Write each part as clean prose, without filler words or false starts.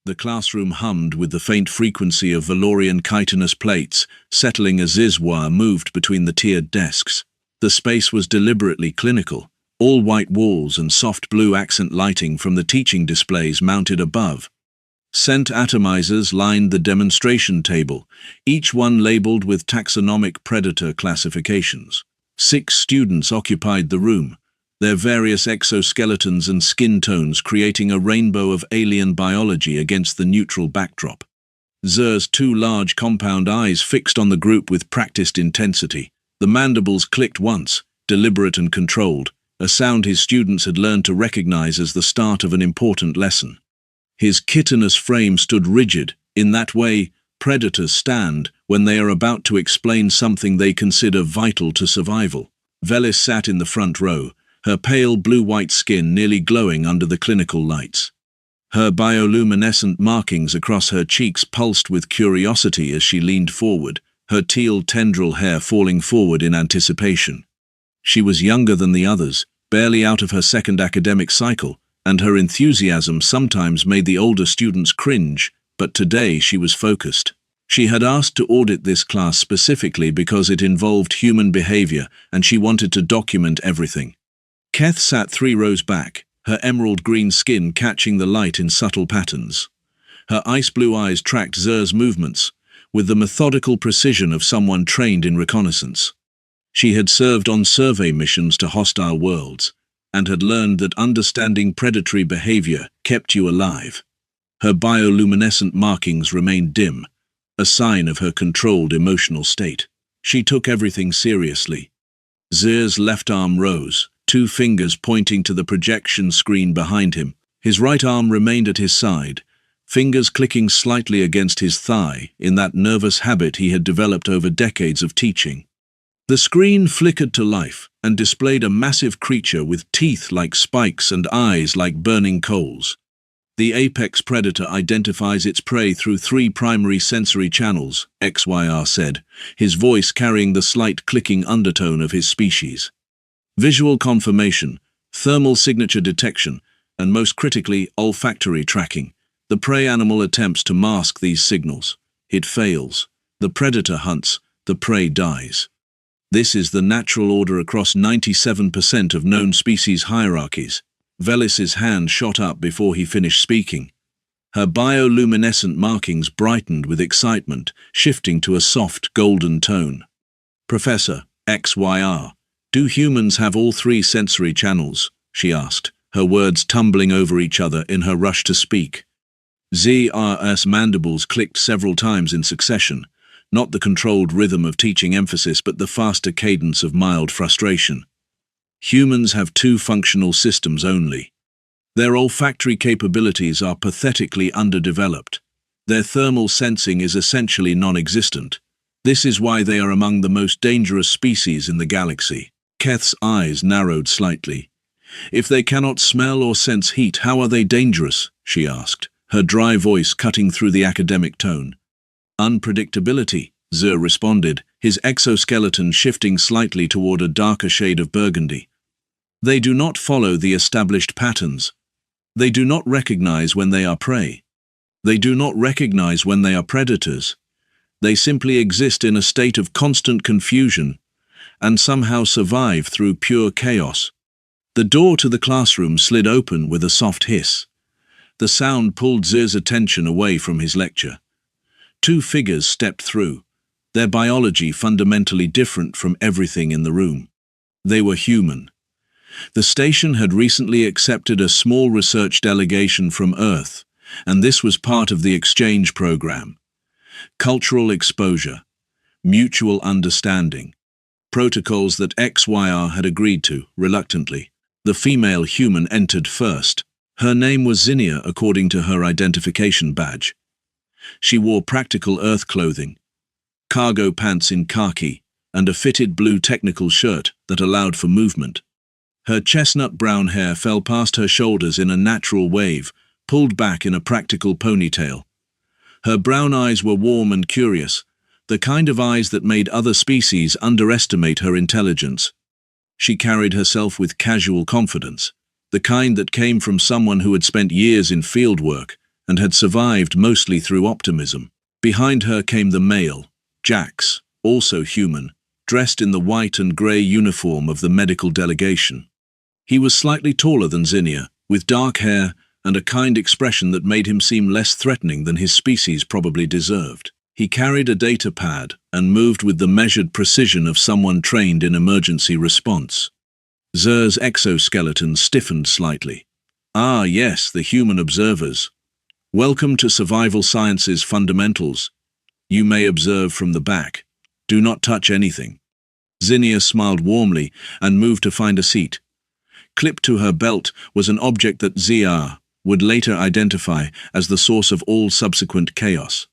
The classroom hummed with the faint frequency of Valorian chitinous plates, settling as Zizwa moved between the tiered desks. The space was deliberately clinical, all white walls and soft blue accent lighting from the teaching displays mounted above. Scent atomizers lined the demonstration table, each one labeled with taxonomic predator classifications. 6 students occupied the room, their various exoskeletons and skin tones creating a rainbow of alien biology against the neutral backdrop. Zer's 2 large compound eyes fixed on the group with practiced intensity. The mandibles clicked once, deliberate and controlled, a sound his students had learned to recognize as the start of an important lesson. His chitinous frame stood rigid. In that way, predators stand when they are about to explain something they consider vital to survival. Velis sat in the front row, her pale blue-white skin nearly glowing under the clinical lights. Her bioluminescent markings across her cheeks pulsed with curiosity as she leaned forward, her teal tendril hair falling forward in anticipation. She was younger than the others, barely out of her second academic cycle, and her enthusiasm sometimes made the older students cringe, but today she was focused. She had asked to audit this class specifically because it involved human behavior, and she wanted to document everything. Keth sat 3 rows back, her emerald green skin catching the light in subtle patterns. Her ice blue eyes tracked Zer's movements, with the methodical precision of someone trained in reconnaissance. She had served on survey missions to hostile worlds, and had learned that understanding predatory behavior kept you alive. Her bioluminescent markings remained dim, a sign of her controlled emotional state. She took everything seriously. Zer's left arm rose, 2 fingers pointing to the projection screen behind him. His right arm remained at his side, fingers clicking slightly against his thigh in that nervous habit he had developed over decades of teaching. The screen flickered to life and displayed a massive creature with teeth like spikes and eyes like burning coals. The apex predator identifies its prey through 3 primary sensory channels, XYR said, his voice carrying the slight clicking undertone of his species. Visual confirmation, thermal signature detection, and most critically, olfactory tracking. The prey animal attempts to mask these signals. It fails. The predator hunts, the prey dies. This is the natural order across 97% of known species hierarchies. Velis's hand shot up before he finished speaking. Her bioluminescent markings brightened with excitement, shifting to a soft golden tone. Professor, XYR, do humans have all 3 sensory channels? She asked, her words tumbling over each other in her rush to speak. Zr's mandibles clicked several times in succession, not the controlled rhythm of teaching emphasis but the faster cadence of mild frustration. Humans have 2 functional systems only. Their olfactory capabilities are pathetically underdeveloped. Their thermal sensing is essentially non-existent. This is why they are among the most dangerous species in the galaxy. Keth's eyes narrowed slightly. If they cannot smell or sense heat, how are they dangerous? She asked, her dry voice cutting through the academic tone. Unpredictability, Zer responded, his exoskeleton shifting slightly toward a darker shade of burgundy. They do not follow the established patterns. They do not recognize when they are prey. They do not recognize when they are predators. They simply exist in a state of constant confusion and somehow survive through pure chaos. The door to the classroom slid open with a soft hiss. The sound pulled Zer's attention away from his lecture. 2 figures stepped through, their biology fundamentally different from everything in the room. They were human. The station had recently accepted a small research delegation from Earth, and this was part of the exchange program. Cultural exposure, mutual understanding, protocols that XYR had agreed to, reluctantly. The female human entered first. Her name was Zinnia according to her identification badge. She wore practical Earth clothing, cargo pants in khaki, and a fitted blue technical shirt that allowed for movement. Her chestnut brown hair fell past her shoulders in a natural wave, pulled back in a practical ponytail. Her brown eyes were warm and curious, the kind of eyes that made other species underestimate her intelligence. She carried herself with casual confidence, the kind that came from someone who had spent years in field work and had survived mostly through optimism. Behind her came the male, Jax, also human, dressed in the white and grey uniform of the medical delegation. He was slightly taller than Zinnia, with dark hair and a kind expression that made him seem less threatening than his species probably deserved. He carried a data pad and moved with the measured precision of someone trained in emergency response. Zer's exoskeleton stiffened slightly. "Ah, yes, the human observers. Welcome to Survival Sciences Fundamentals. You may observe from the back. Do not touch anything." Zinnia smiled warmly and moved to find a seat. Clipped to her belt was an object that Zia would later identify as the source of all subsequent chaos.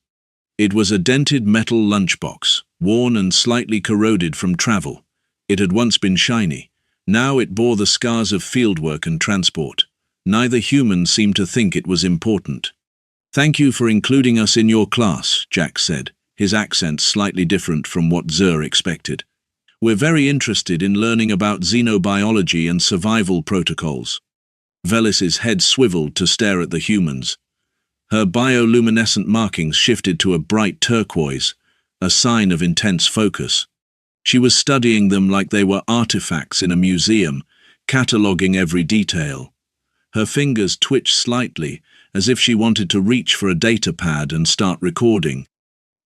It was a dented metal lunchbox, worn and slightly corroded from travel. It had once been shiny. Now it bore the scars of fieldwork and transport. Neither human seemed to think it was important. "Thank you for including us in your class," Jack said, his accent slightly different from what Zer expected. "We're very interested in learning about xenobiology and survival protocols." Velis's head swiveled to stare at the humans. Her bioluminescent markings shifted to a bright turquoise, a sign of intense focus. She was studying them like they were artifacts in a museum, cataloguing every detail. Her fingers twitched slightly, as if she wanted to reach for a data pad and start recording.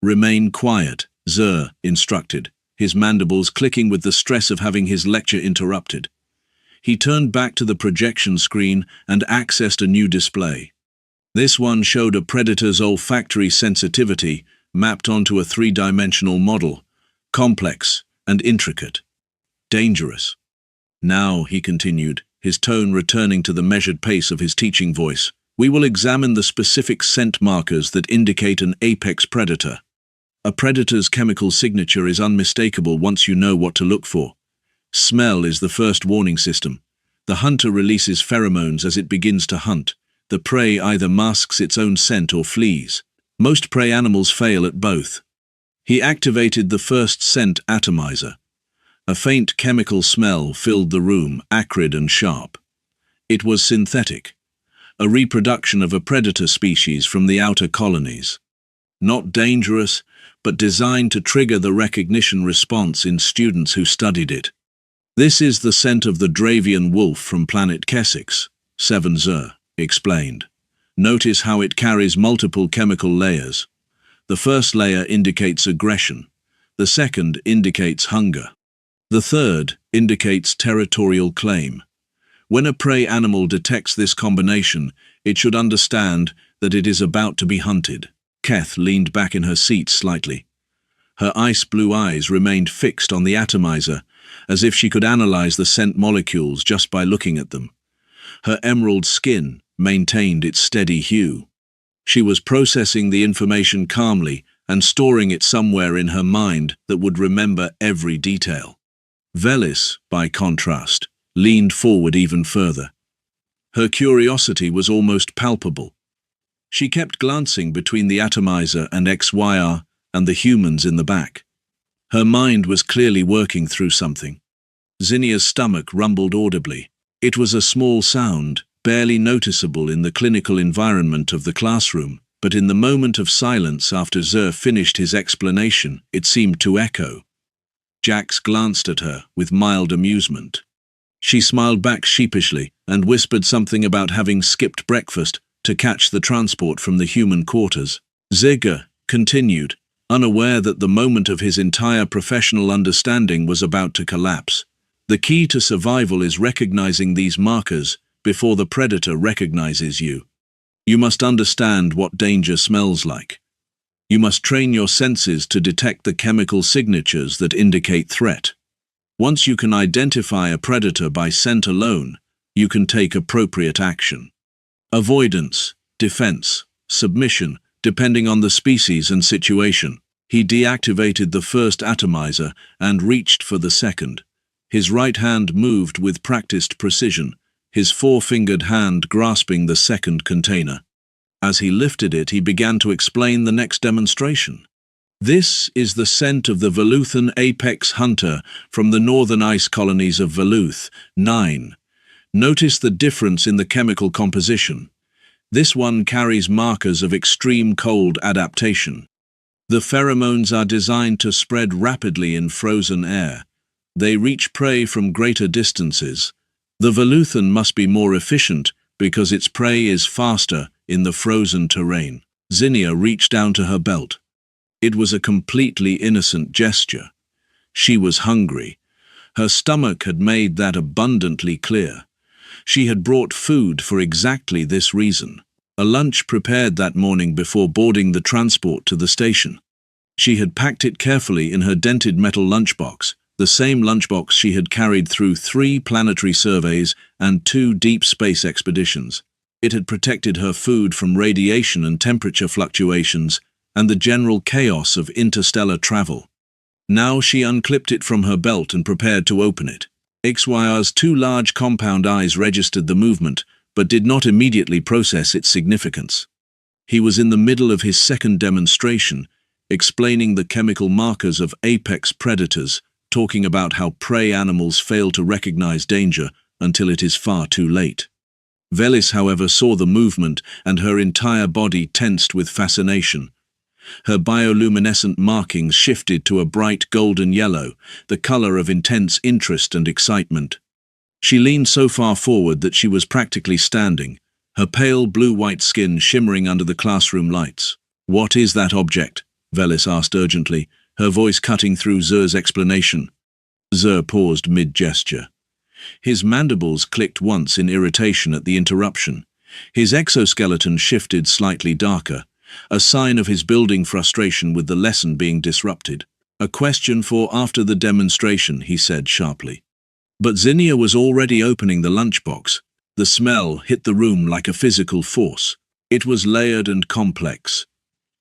"Remain quiet," Zer instructed, his mandibles clicking with the stress of having his lecture interrupted. He turned back to the projection screen and accessed a new display. This one showed a predator's olfactory sensitivity mapped onto a three-dimensional model, complex and intricate. "Dangerous." "Now," he continued, his tone returning to the measured pace of his teaching voice, "we will examine the specific scent markers that indicate an apex predator. A predator's chemical signature is unmistakable once you know what to look for. Smell is the first warning system. The hunter releases pheromones as it begins to hunt. The prey either masks its own scent or flees. Most prey animals fail at both." He activated the first scent atomizer. A faint chemical smell filled the room, acrid and sharp. It was synthetic, a reproduction of a predator species from the outer colonies. Not dangerous, but designed to trigger the recognition response in students who studied it. "This is the scent of the Dravian wolf from planet Kessex," Seven Zer explained. "Notice how it carries multiple chemical layers. The first layer indicates aggression. The second indicates hunger. The third indicates territorial claim. When a prey animal detects this combination, it should understand that it is about to be hunted." Keth leaned back in her seat slightly. Her ice-blue eyes remained fixed on the atomizer, as if she could analyze the scent molecules just by looking at them. Her emerald skin maintained its steady hue. She was processing the information calmly and storing it somewhere in her mind that would remember every detail. Velis, by contrast, leaned forward even further. Her curiosity was almost palpable. She kept glancing between the atomizer and XYR and the humans in the back. Her mind was clearly working through something. Zinnia's stomach rumbled audibly. It was a small sound, barely noticeable in the clinical environment of the classroom, but in the moment of silence after Zer finished his explanation, it seemed to echo. Jax glanced at her with mild amusement. She smiled back sheepishly and whispered something about having skipped breakfast to catch the transport from the human quarters. Zigger continued, unaware that the moment of his entire professional understanding was about to collapse. "The key to survival is recognizing these markers before the predator recognizes you. You must understand what danger smells like. You must train your senses to detect the chemical signatures that indicate threat. Once you can identify a predator by scent alone, you can take appropriate action. Avoidance, defense, submission, depending on the species and situation." He deactivated the first atomizer and reached for the second. His right hand moved with practiced precision, his four-fingered hand grasping the second container. As he lifted it, he began to explain the next demonstration. "This is the scent of the Veluthan apex hunter from the northern ice colonies of Veluth, 9. Notice the difference in the chemical composition. This one carries markers of extreme cold adaptation. The pheromones are designed to spread rapidly in frozen air. They reach prey from greater distances. The Veluthan must be more efficient because its prey is faster in the frozen terrain. Zinnia reached down to her belt. It was a completely innocent gesture. She was hungry. Her stomach had made that abundantly clear. She had brought food for exactly this reason. A lunch prepared that morning before boarding the transport to the station. She had packed it carefully in her dented metal lunchbox, the same lunchbox she had carried through 3 planetary surveys and 2 deep space expeditions. It had protected her food from radiation and temperature fluctuations and the general chaos of interstellar travel. Now she unclipped it from her belt and prepared to open it. XYR's 2 large compound eyes registered the movement, but did not immediately process its significance. He was in the middle of his second demonstration, explaining the chemical markers of apex predators, talking about how prey animals fail to recognize danger until it is far too late. Velis, however, saw the movement, and her entire body tensed with fascination. Her bioluminescent markings shifted to a bright golden yellow, the color of intense interest and excitement. She leaned so far forward that she was practically standing, her pale blue-white skin shimmering under the classroom lights. "What is that object?" Velis asked urgently, her voice cutting through Zer's explanation. Zer paused mid-gesture. His mandibles clicked once in irritation at the interruption. His exoskeleton shifted slightly darker, a sign of his building frustration with the lesson being disrupted. "A question for after the demonstration," he said sharply. But Zinnia was already opening the lunchbox. The smell hit the room like a physical force. It was layered and complex.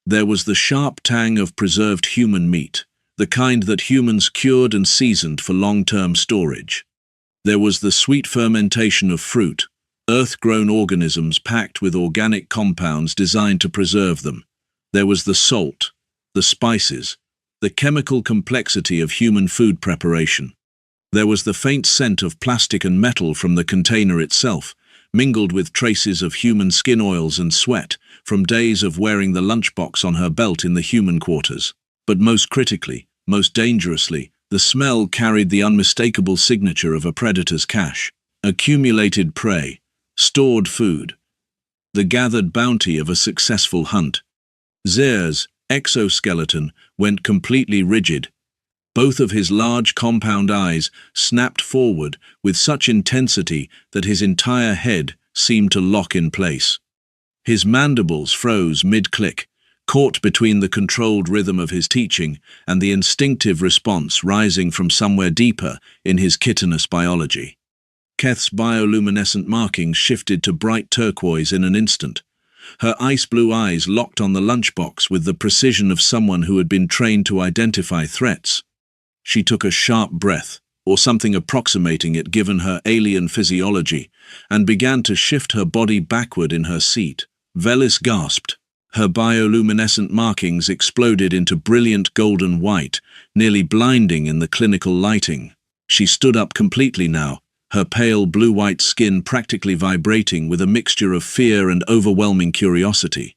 There was the sharp tang of preserved human meat, the kind that humans cured and seasoned for long-term storage. There was the sweet fermentation of fruit, earth-grown organisms packed with organic compounds designed to preserve them. There was the salt, the spices, the chemical complexity of human food preparation. There was the faint scent of plastic and metal from the container itself, mingled with traces of human skin oils and sweat from days of wearing the lunchbox on her belt in the human quarters. But most critically, most dangerously, the smell carried the unmistakable signature of a predator's cache. Accumulated prey, stored food, the gathered bounty of a successful hunt. Zer's exoskeleton went completely rigid. Both of his large compound eyes snapped forward with such intensity that his entire head seemed to lock in place. His mandibles froze mid-click, caught between the controlled rhythm of his teaching and the instinctive response rising from somewhere deeper in his chitinous biology. Keth's bioluminescent markings shifted to bright turquoise in an instant. Her ice-blue eyes locked on the lunchbox with the precision of someone who had been trained to identify threats. She took a sharp breath, or something approximating it given her alien physiology, and began to shift her body backward in her seat. Velis gasped. Her bioluminescent markings exploded into brilliant golden white, nearly blinding in the clinical lighting. She stood up completely now, her pale blue-white skin practically vibrating with a mixture of fear and overwhelming curiosity.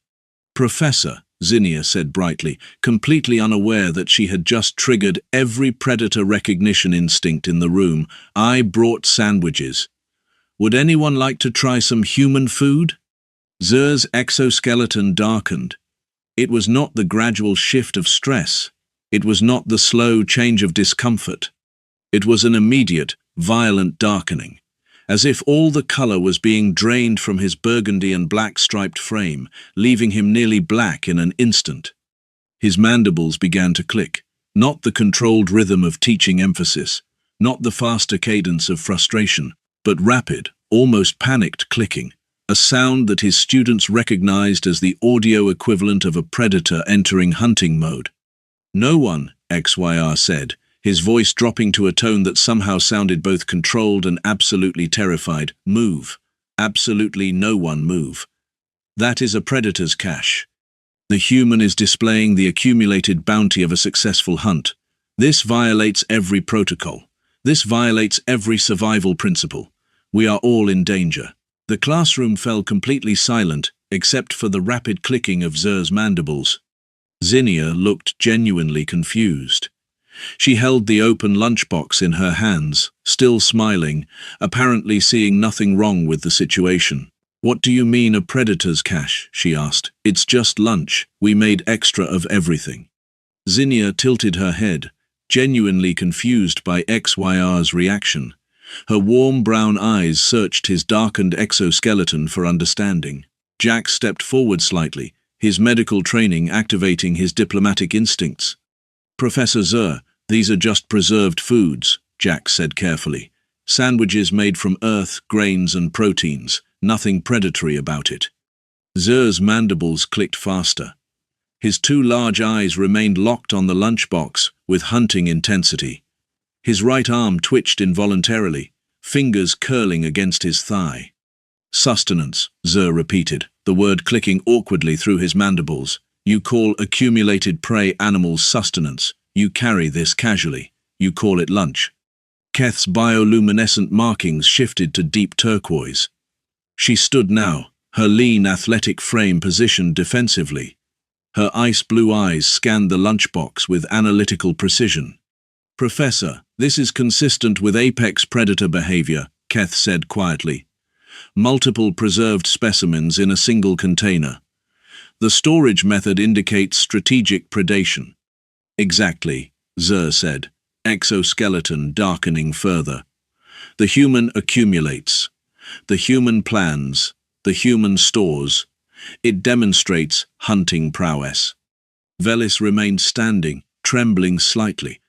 "Professor," Zinnia said brightly, completely unaware that she had just triggered every predator recognition instinct in the room, "I brought sandwiches. Would anyone like to try some human food?" Zer's exoskeleton darkened. It was not the gradual shift of stress. It was not the slow change of discomfort. It was an immediate, violent darkening, as if all the color was being drained from his burgundy and black-striped frame, leaving him nearly black in an instant. His mandibles began to click, not the controlled rhythm of teaching emphasis, not the faster cadence of frustration, but rapid, almost panicked clicking, a sound that his students recognized as the audio equivalent of a predator entering hunting mode. "No one," XYR said, his voice dropping to a tone that somehow sounded both controlled and absolutely terrified. "Move. Absolutely no one move. That is a predator's cache. The human is displaying the accumulated bounty of a successful hunt. This violates every protocol. This violates every survival principle. We are all in danger." The classroom fell completely silent, except for the rapid clicking of Zer's mandibles. Zinnia looked genuinely confused. She held the open lunchbox in her hands, still smiling, apparently seeing nothing wrong with the situation. "What do you mean a predator's cache?" she asked. "It's just lunch. We made extra of everything." Zinnia tilted her head, genuinely confused by XYR's reaction. Her warm brown eyes searched his darkened exoskeleton for understanding. Jack stepped forward slightly, his medical training activating his diplomatic instincts. "Professor Zer, these are just preserved foods," Jack said carefully. "Sandwiches made from earth, grains and proteins. Nothing predatory about it." Zer's mandibles clicked faster. His two large eyes remained locked on the lunchbox with hunting intensity. His right arm twitched involuntarily, fingers curling against his thigh. "Sustenance," Zer repeated, the word clicking awkwardly through his mandibles. "You call accumulated prey animals sustenance. You carry this casually. You call it lunch." Keth's bioluminescent markings shifted to deep turquoise. She stood now, her lean athletic frame positioned defensively. Her ice-blue eyes scanned the lunchbox with analytical precision. "Professor, this is consistent with apex predator behavior," Keth said quietly. "Multiple preserved specimens in a single container. The storage method indicates strategic predation." "Exactly," Zer said, exoskeleton darkening further. "The human accumulates. The human plans. The human stores. It demonstrates hunting prowess." Velis remained standing, trembling slightly.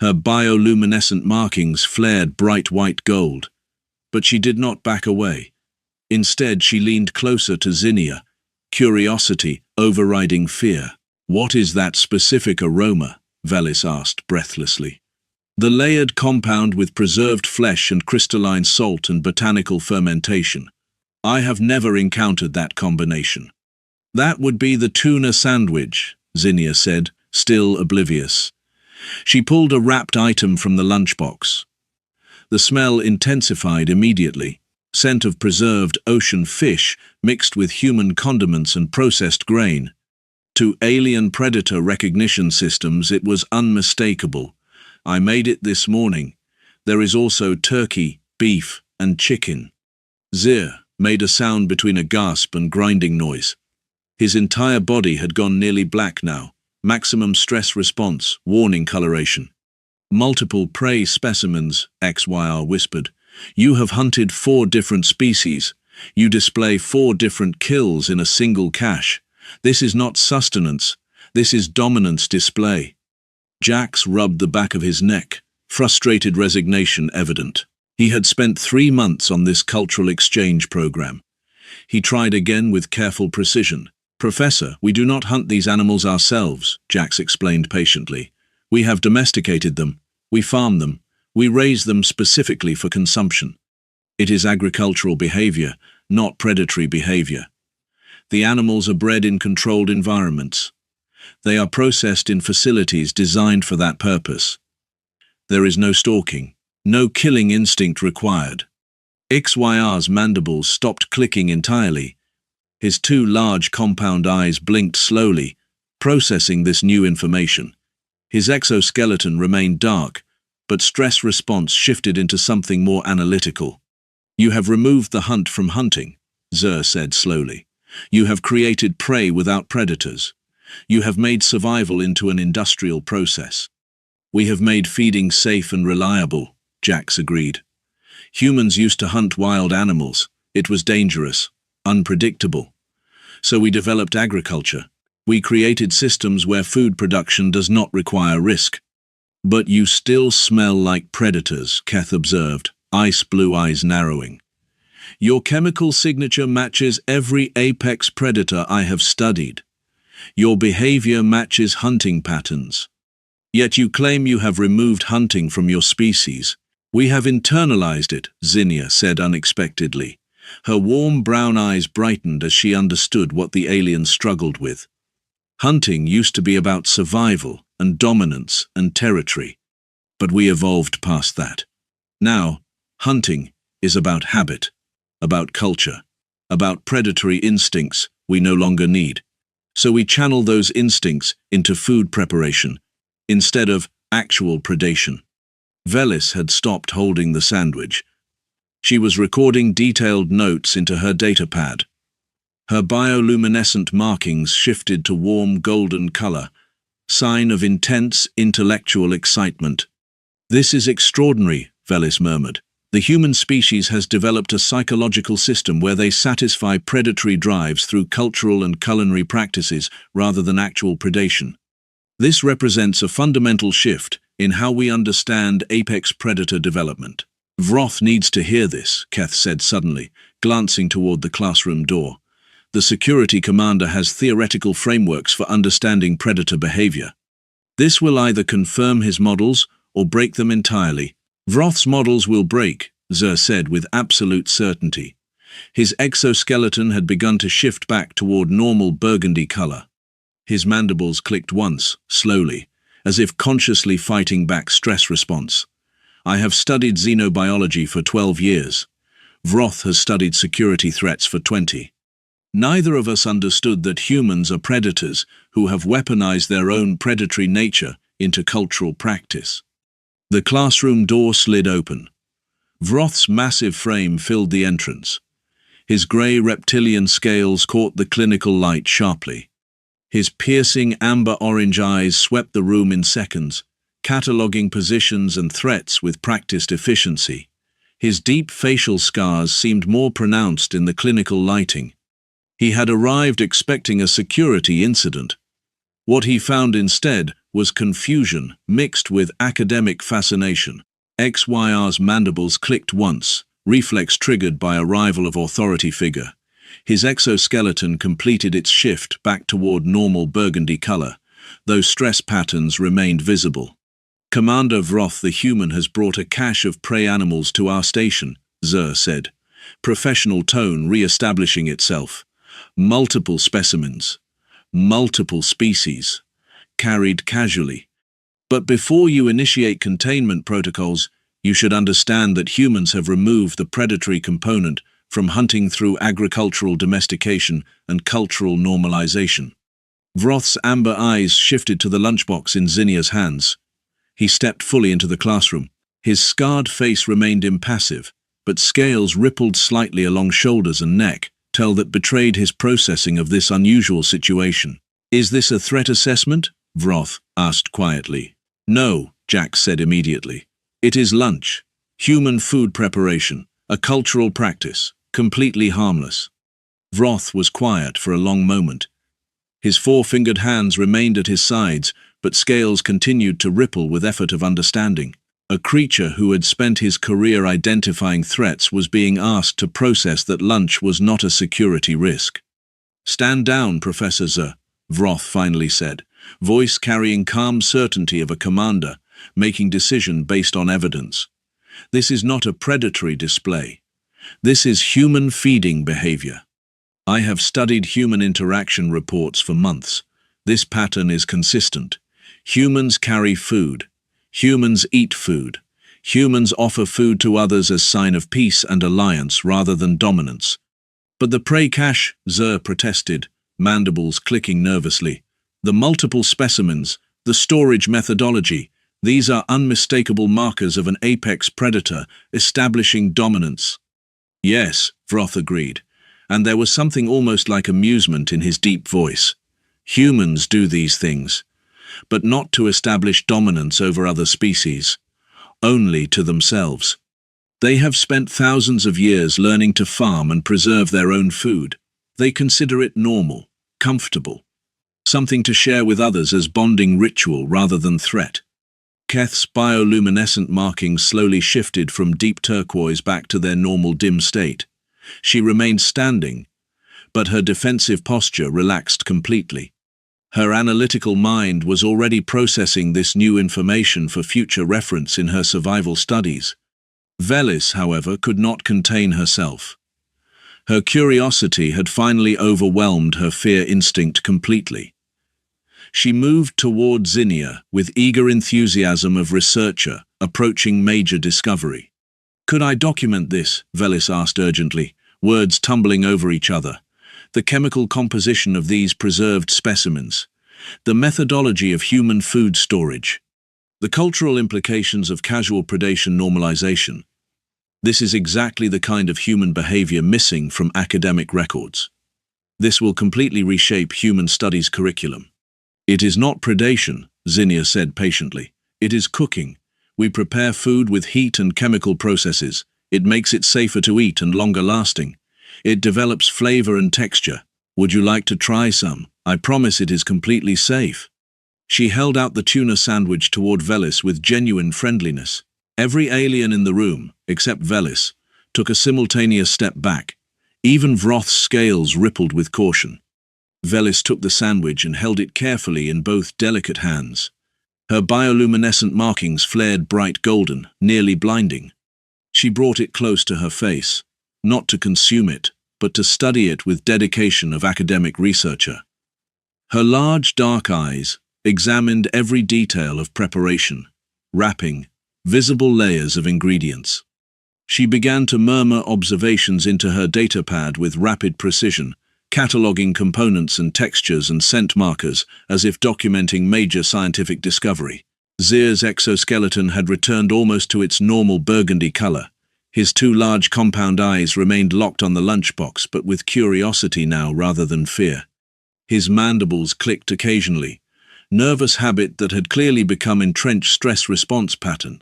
Her bioluminescent markings flared bright white gold. But she did not back away. Instead, she leaned closer to Zinnia, curiosity overriding fear. "What is that specific aroma?" Velis asked breathlessly. "The layered compound with preserved flesh and crystalline salt and botanical fermentation. I have never encountered that combination." "That would be the tuna sandwich," Zinnia said, still oblivious. She pulled a wrapped item from the lunchbox. The smell intensified immediately. Scent of preserved ocean fish mixed with human condiments and processed grain. To alien predator recognition systems, it was unmistakable. "I made it this morning. There is also turkey, beef, and chicken." Zer made a sound between a gasp and grinding noise. His entire body had gone nearly black now. Maximum stress response, warning coloration. "Multiple prey specimens," XYR whispered. "You have hunted 4 different species. You display 4 different kills in a single cache. This is not sustenance. This is dominance display." Jax rubbed the back of his neck, frustrated resignation evident. He had spent 3 months on this cultural exchange program. He tried again with careful precision. "Professor, we do not hunt these animals ourselves," Jax explained patiently. "We have domesticated them. We farm them. We raise them specifically for consumption. It is agricultural behavior, not predatory behavior. The animals are bred in controlled environments. They are processed in facilities designed for that purpose. There is no stalking, no killing instinct required." XYR's mandibles stopped clicking entirely. His 2 large compound eyes blinked slowly, processing this new information. His exoskeleton remained dark, but stress response shifted into something more analytical. "You have removed the hunt from hunting," Zer said slowly. "You have created prey without predators. You have made survival into an industrial process." "We have made feeding safe and reliable," Jax agreed. "Humans used to hunt wild animals. It was dangerous, unpredictable. So we developed agriculture. We created systems where food production does not require risk." "But you still smell like predators," Keth observed, ice-blue eyes narrowing. "Your chemical signature matches every apex predator I have studied. Your behavior matches hunting patterns. Yet you claim you have removed hunting from your species." "We have internalized it," Zinnia said unexpectedly. Her warm brown eyes brightened as she understood what the aliens struggled with. Hunting used to be about survival and dominance and territory, but we evolved past that. Now, hunting is about habit, about culture, about predatory instincts we no longer need. So we channel those instincts into food preparation, instead of actual predation. Velis had stopped holding the sandwich. She was recording detailed notes into her datapad. Her bioluminescent markings shifted to warm golden color, sign of intense intellectual excitement. "This is extraordinary," Velis murmured. "The human species has developed a psychological system where they satisfy predatory drives through cultural and culinary practices rather than actual predation. This represents a fundamental shift in how we understand apex predator development." "Vroth needs to hear this," Keth said suddenly, glancing toward the classroom door. "The security commander has theoretical frameworks for understanding predator behavior. This will either confirm his models or break them entirely." "Vroth's models will break," Zer said with absolute certainty. His exoskeleton had begun to shift back toward normal burgundy color. His mandibles clicked once, slowly, as if consciously fighting back stress response. "I have studied xenobiology for 12 years. Vroth has studied security threats for 20. Neither of us understood that humans are predators who have weaponized their own predatory nature into cultural practice." The classroom door slid open. Vroth's massive frame filled the entrance. His grey reptilian scales caught the clinical light sharply. His piercing amber-orange eyes swept the room in seconds, cataloguing positions and threats with practiced efficiency. His deep facial scars seemed more pronounced in the clinical lighting. He had arrived expecting a security incident. What he found instead was confusion mixed with academic fascination. XYR's mandibles clicked once, reflex triggered by arrival of authority figure. His exoskeleton completed its shift back toward normal burgundy color, though stress patterns remained visible. "Commander Vroth, the human, has brought a cache of prey animals to our station," Zer said, professional tone re-establishing itself. "Multiple specimens, multiple species, carried casually. But before you initiate containment protocols, you should understand that humans have removed the predatory component from hunting through agricultural domestication and cultural normalization." Vroth's amber eyes shifted to the lunchbox in Zinnia's hands. He stepped fully into the classroom. His scarred face remained impassive, but scales rippled slightly along shoulders and neck, that betrayed his processing of this unusual situation. "Is this a threat assessment?" Vroth asked quietly. "No," Jack said immediately. "It is lunch. Human food preparation. A cultural practice. Completely harmless." Vroth was quiet for a long moment. His four-fingered hands remained at his sides, but scales continued to ripple with effort of understanding. A creature who had spent his career identifying threats was being asked to process that lunch was not a security risk. "Stand down, Professor Zer," Vroth finally said, voice carrying calm certainty of a commander, making decision based on evidence. "This is not a predatory display. This is human feeding behavior. I have studied human interaction reports for months. This pattern is consistent. Humans carry food. Humans eat food. Humans offer food to others as sign of peace and alliance rather than dominance." "But the prey cache," Zer protested, mandibles clicking nervously. "The multiple specimens, the storage methodology, these are unmistakable markers of an apex predator establishing dominance." "Yes," Vroth agreed, and there was something almost like amusement in his deep voice. "Humans do these things, but not to establish dominance over other species, only to themselves. They have spent thousands of years learning to farm and preserve their own food. They consider it normal, comfortable, something to share with others as bonding ritual rather than threat." Keth's bioluminescent markings slowly shifted from deep turquoise back to their normal dim state. She remained standing, but her defensive posture relaxed completely. Her analytical mind was already processing this new information for future reference in her survival studies. Velis, however, could not contain herself. Her curiosity had finally overwhelmed her fear instinct completely. She moved toward Zinnia with eager enthusiasm of researcher approaching major discovery. "Could I document this?" Velis asked urgently, words tumbling over each other. the chemical composition of these preserved specimens, the methodology of human food storage, the cultural implications of casual predation normalization. This is exactly the kind of human behavior missing from academic records. This will completely reshape human studies curriculum. It is not predation, Zinnia said patiently. It is cooking. We prepare food with heat and chemical processes. It makes it safer to eat and longer lasting. It develops flavor and texture. Would you like to try some? I promise it is completely safe. She held out the tuna sandwich toward Velis with genuine friendliness. Every alien in the room, except Velis, took a simultaneous step back. Even Vroth's scales rippled with caution. Velis took the sandwich and held it carefully in both delicate hands. Her bioluminescent markings flared bright golden, nearly blinding. She brought it close to her face, not to consume it, but to study it with dedication of academic researcher. Her large dark eyes examined every detail of preparation, wrapping, visible layers of ingredients. She began to murmur observations into her datapad with rapid precision, cataloging components and textures and scent markers as if documenting major scientific discovery. Zir's exoskeleton had returned almost to its normal burgundy color. His two large compound eyes remained locked on the lunchbox, but with curiosity now rather than fear. His mandibles clicked occasionally, nervous habit that had clearly become entrenched stress response pattern.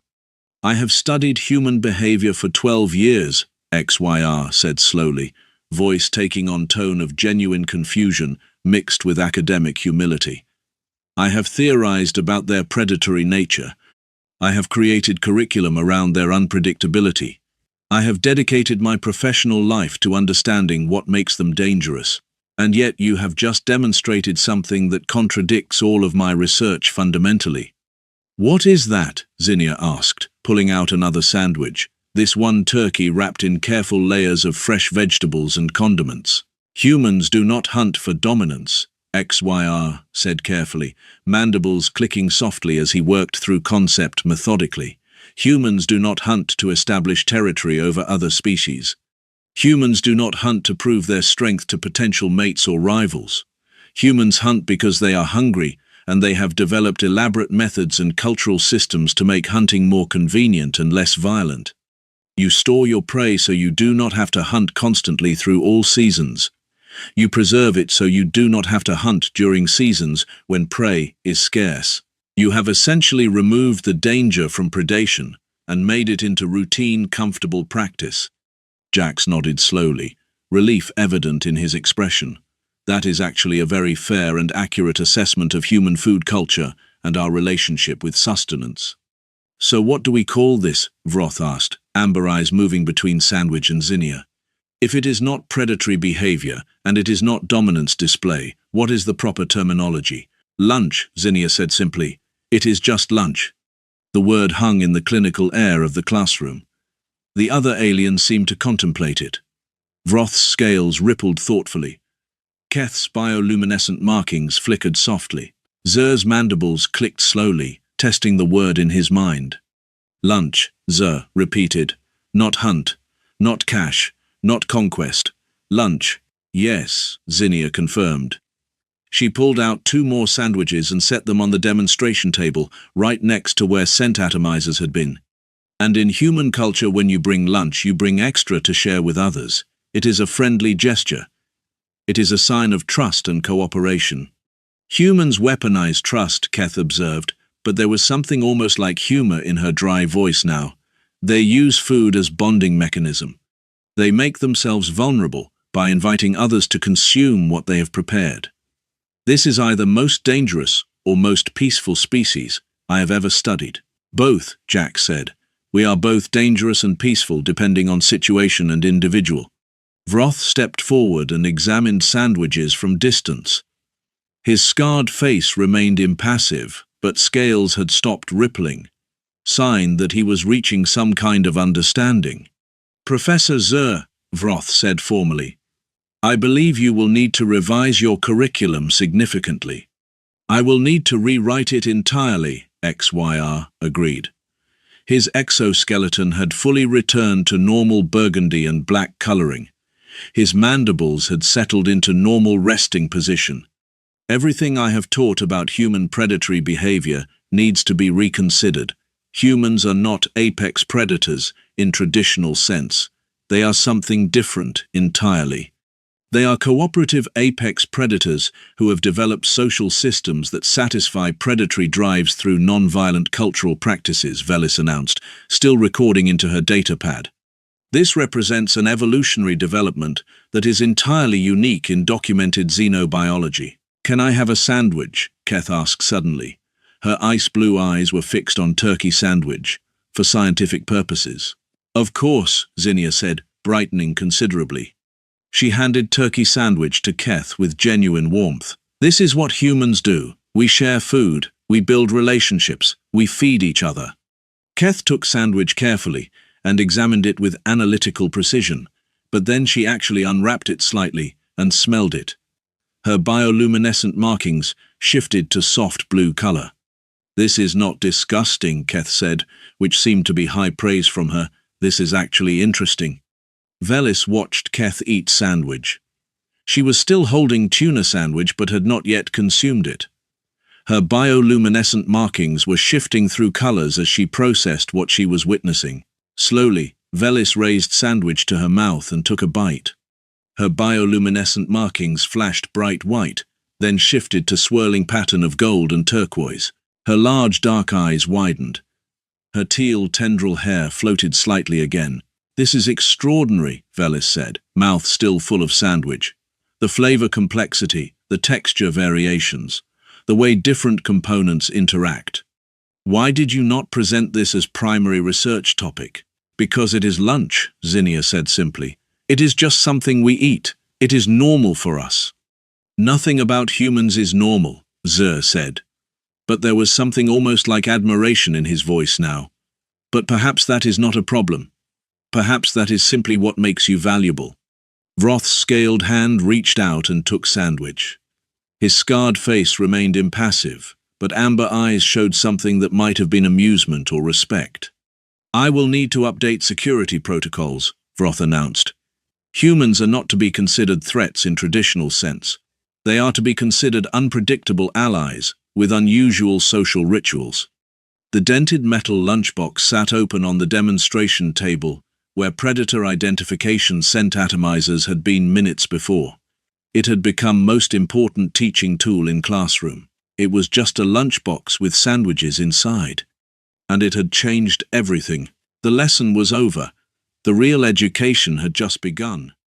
I have studied human behavior for 12 years, XYR said slowly, voice taking on tone of genuine confusion mixed with academic humility. I have theorized about their predatory nature. I have created curriculum around their unpredictability. I have dedicated my professional life to understanding what makes them dangerous. And yet you have just demonstrated something that contradicts all of my research fundamentally. What is that? Zinnia asked, pulling out another sandwich, this one turkey wrapped in careful layers of fresh vegetables and condiments. Humans do not hunt for dominance, XYR said carefully, mandibles clicking softly as he worked through concept methodically. Humans do not hunt to establish territory over other species. Humans do not hunt to prove their strength to potential mates or rivals. Humans hunt because they are hungry, and they have developed elaborate methods and cultural systems to make hunting more convenient and less violent. You store your prey so you do not have to hunt constantly through all seasons. You preserve it so you do not have to hunt during seasons when prey is scarce. You have essentially removed the danger from predation and made it into routine, comfortable practice. Jax nodded slowly, relief evident in his expression. That is actually a very fair and accurate assessment of human food culture and our relationship with sustenance. So what do we call this? Vroth asked, amber eyes moving between Sandwich and Zinnia. If it is not predatory behavior and it is not dominance display, what is the proper terminology? Lunch, Zinnia said simply. It is just lunch. The word hung in the clinical air of the classroom. The other aliens seemed to contemplate it. Vroth's scales rippled thoughtfully. Keth's bioluminescent markings flickered softly. Zer's mandibles clicked slowly, testing the word in his mind. Lunch, Zer repeated. Not hunt, not cache, not conquest. Lunch. Yes, Zinnia confirmed. She pulled out 2 more sandwiches and set them on the demonstration table, right next to where scent atomizers had been. And in human culture, when you bring lunch, you bring extra to share with others. It is a friendly gesture. It is a sign of trust and cooperation. Humans weaponize trust, Keth observed, but there was something almost like humor in her dry voice now. They use food as bonding mechanism. They make themselves vulnerable by inviting others to consume what they have prepared. This is either most dangerous or most peaceful species I have ever studied. Both, Jack said. We are both dangerous and peaceful depending on situation and individual. Vroth stepped forward and examined sandwiches from distance. His scarred face remained impassive, but scales had stopped rippling, sign that he was reaching some kind of understanding. Professor Zer, Vroth said formally, I believe you will need to revise your curriculum significantly. I will need to rewrite it entirely, XYR agreed. His exoskeleton had fully returned to normal burgundy and black coloring. His mandibles had settled into normal resting position. Everything I have taught about human predatory behavior needs to be reconsidered. Humans are not apex predators in traditional sense. They are something different entirely. They are cooperative apex predators who have developed social systems that satisfy predatory drives through non-violent cultural practices, Velis announced, still recording into her datapad. This represents an evolutionary development that is entirely unique in documented xenobiology. "Can I have a sandwich?" Keth asked suddenly. Her ice-blue eyes were fixed on turkey sandwich, for scientific purposes. "Of course," Zinnia said, brightening considerably. She handed turkey sandwich to Keth with genuine warmth. "This is what humans do. We share food, we build relationships, we feed each other." Keth took sandwich carefully and examined it with analytical precision, but then she actually unwrapped it slightly and smelled it. Her bioluminescent markings shifted to soft blue color. "This is not disgusting," Keth said, which seemed to be high praise from her. "This is actually interesting." Velis watched Keth eat sandwich. She was still holding tuna sandwich but had not yet consumed it. Her bioluminescent markings were shifting through colors as she processed what she was witnessing. Slowly, Velis raised sandwich to her mouth and took a bite. Her bioluminescent markings flashed bright white, then shifted to swirling pattern of gold and turquoise. Her large dark eyes widened. Her teal tendril hair floated slightly again. "This is extraordinary," Velis said, mouth still full of sandwich. "The flavor complexity, the texture variations, the way different components interact. Why did you not present this as primary research topic?" "Because it is lunch," Zinnia said simply. "It is just something we eat. It is normal for us." "Nothing about humans is normal," Zer said. But there was something almost like admiration in his voice now. "But perhaps that is not a problem. Perhaps that is simply what makes you valuable." Vroth's scaled hand reached out and took sandwich. His scarred face remained impassive, but amber eyes showed something that might have been amusement or respect. "I will need to update security protocols," Vroth announced. "Humans are not to be considered threats in traditional sense. They are to be considered unpredictable allies with unusual social rituals." The dented metal lunchbox sat open on the demonstration table, where predator identification scent atomizers had been minutes before. It had become most important teaching tool in classroom. It was just a lunchbox with sandwiches inside. And it had changed everything. The lesson was over. The real education had just begun.